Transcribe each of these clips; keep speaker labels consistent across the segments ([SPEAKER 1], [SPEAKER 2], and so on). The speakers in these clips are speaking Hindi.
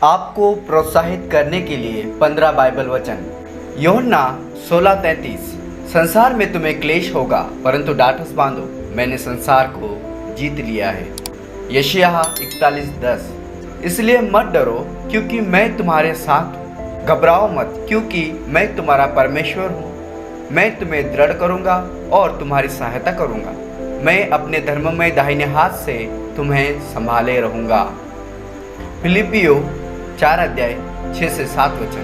[SPEAKER 1] आपको प्रोत्साहित करने के लिए 15 बाइबल वचन। यूहन्ना 16:33। संसार में तुम्हें क्लेश होगा, परंतु डाठस बांधो, मैंने संसार को जीत लिया है। यशायाह 41:10। इसलिए मत डरो, क्योंकि मैं तुम्हारे साथ हूँ। घबराओ मत, क्योंकि मैं तुम्हारा परमेश्वर हूँ। मैं तुम्हें दृढ़ करूँगा और तुम्हारी सहायता करूँगा। मैं अपने धर्ममय दाहिने हाथ से तुम्हें संभाले रहूँगा। फिलिपियों 4:6-7 वचन।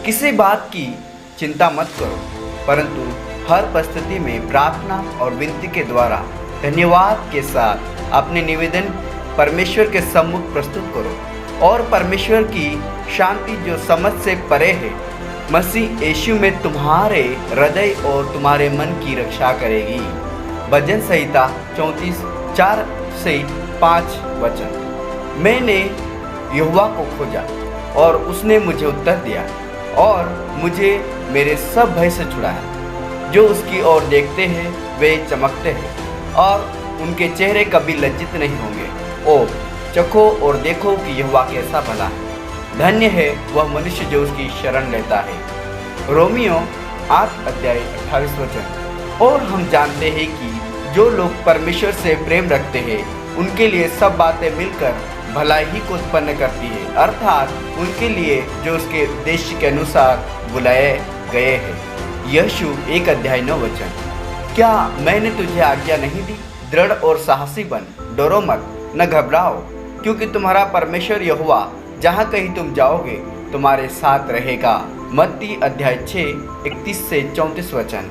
[SPEAKER 1] किसी बात की चिंता मत करो, परंतु हर परिस्थिति में प्रार्थना और विनती के द्वारा धन्यवाद के साथ अपने निवेदन परमेश्वर के सम्मुख प्रस्तुत करो, और परमेश्वर की शांति जो समझ से परे है, मसीह यीशु में तुम्हारे हृदय और तुम्हारे मन की रक्षा करेगी। भजन संहिता 34:4-5 वचन। मैंने यहोवा को खोजा और उसने मुझे उत्तर दिया और मुझे मेरे सब भय से छुड़ाया। जो उसकी ओर देखते हैं वे चमकते हैं और उनके चेहरे कभी लज्जित नहीं होंगे। ओ चखो और देखो कि यहोवा कैसा भला है। धन्य है वह मनुष्य जो उसकी शरण लेता है। रोमियो 8:28 वचन। और हम जानते हैं कि जो लोग परमेश्वर से प्रेम रखते हैं उनके लिए सब बातें मिलकर भलाई ही को उत्पन्न करती है, अर्थात उनके लिए जो उसके उद्देश्य के अनुसार बुलाए गए हैं। यशु 1:9 वचन। क्या मैंने तुझे आज्ञा नहीं दी? दृढ़ और साहसी बन, डरो मत, न घबराओ, क्योंकि तुम्हारा परमेश्वर यहोवा जहाँ कहीं तुम जाओगे तुम्हारे साथ रहेगा। मत्ती 6:31-34 वचन।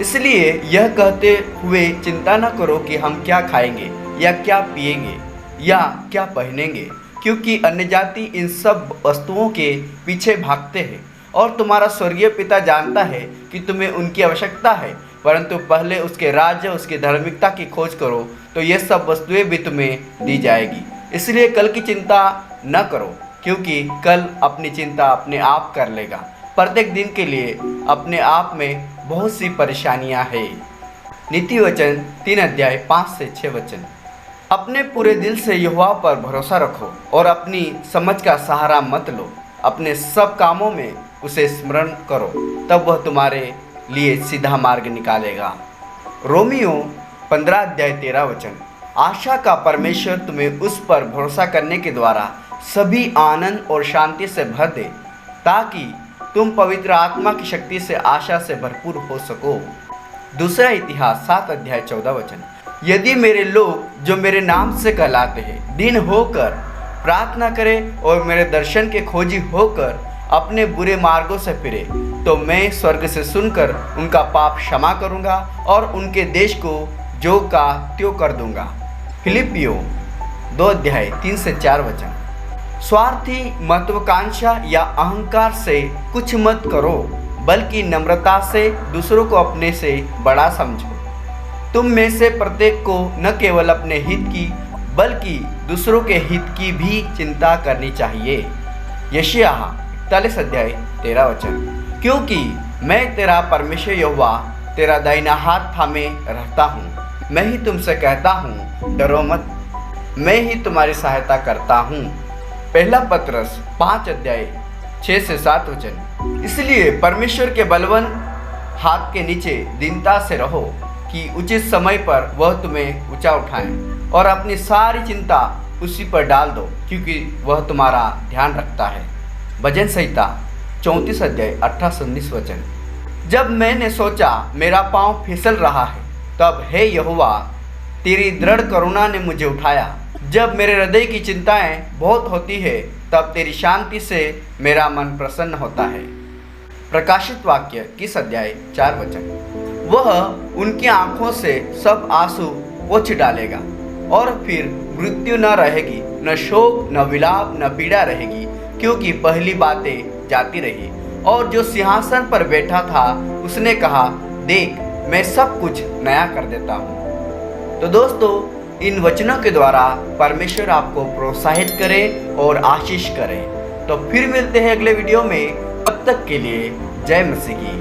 [SPEAKER 1] इसलिए यह कहते हुए चिंता न करो कि हम क्या खाएंगे या क्या पिएंगे या क्या पहनेंगे, क्योंकि अन्य जाति इन सब वस्तुओं के पीछे भागते हैं, और तुम्हारा स्वर्गीय पिता जानता है कि तुम्हें उनकी आवश्यकता है। परंतु पहले उसके राज्य, उसकी धार्मिकता की खोज करो, तो ये सब वस्तुएं भी तुम्हें दी जाएगी। इसलिए कल की चिंता न करो, क्योंकि कल अपनी चिंता अपने आप कर लेगा। प्रत्येक दिन के लिए अपने आप में बहुत सी परेशानियां हैं। नीति वचन 3:5-6 वचन। अपने पूरे दिल से यहोवा पर भरोसा रखो और अपनी समझ का सहारा मत लो। अपने सब कामों में उसे स्मरण करो, तब वह तुम्हारे लिए सीधा मार्ग निकालेगा। रोमियो 15:13 वचन। आशा का परमेश्वर तुम्हें उस पर भरोसा करने के द्वारा सभी आनंद और शांति से भर दे, ताकि तुम पवित्र आत्मा की शक्ति से आशा से भरपूर हो सको। दूसरा इतिहास 7:14 वचन। यदि मेरे लोग जो मेरे नाम से कहलाते हैं दिन होकर प्रार्थना करें और मेरे दर्शन के खोजी होकर अपने बुरे मार्गों से फिरे, तो मैं स्वर्ग से सुनकर उनका पाप क्षमा करूंगा और उनके देश को जो का त्यों कर दूंगा। फिलिपियों 2:3-4 वचन। स्वार्थी महत्वाकांक्षा या अहंकार से कुछ मत करो, बल्कि नम्रता से दूसरों को अपने से बड़ा समझो। तुम में से प्रत्येक को न केवल अपने हित की बल्कि दूसरों के हित की भी चिंता करनी चाहिए। यशायाह 41:13 वचन। क्योंकि मैं तेरा परमेश्वर यहोवा तेरा दाहिना हाथ थामे रहता हूँ। मैं ही तुमसे कहता हूँ, डरो मत, मैं ही तुम्हारी सहायता करता हूँ। पहला पत्रस 5:6-7 वचन। इसलिए परमेश्वर के बलवान हाथ के नीचे दीनता से रहो कि उचित समय पर वह तुम्हें ऊंचा उठाए, और अपनी सारी चिंता उसी पर डाल दो, क्योंकि वह तुम्हारा ध्यान रखता है। भजन संहिता 34:18-19 वचन। जब मैंने सोचा मेरा पाँव फिसल रहा है, तब हे यहोवा तेरी दृढ़ करुणा ने मुझे उठाया। जब मेरे हृदय की चिंताएं बहुत होती है, तब तेरी शांति से मेरा मन प्रसन्न होता है। प्रकाशित वाक्य 21:4 वचन। वह उनकी आंखों से सब आंसू पोंछ डालेगा, और फिर मृत्यु न रहेगी, न शोक, न विलाप, न पीड़ा रहेगी, क्योंकि पहली बातें जाती रही। और जो सिंहासन पर बैठा था उसने कहा, देख मैं सब कुछ नया कर देता हूँ। तो दोस्तों, इन वचनों के द्वारा परमेश्वर आपको प्रोत्साहित करे और आशीष करे। तो फिर मिलते हैं अगले वीडियो में। तब तक के लिए जय मसीह की।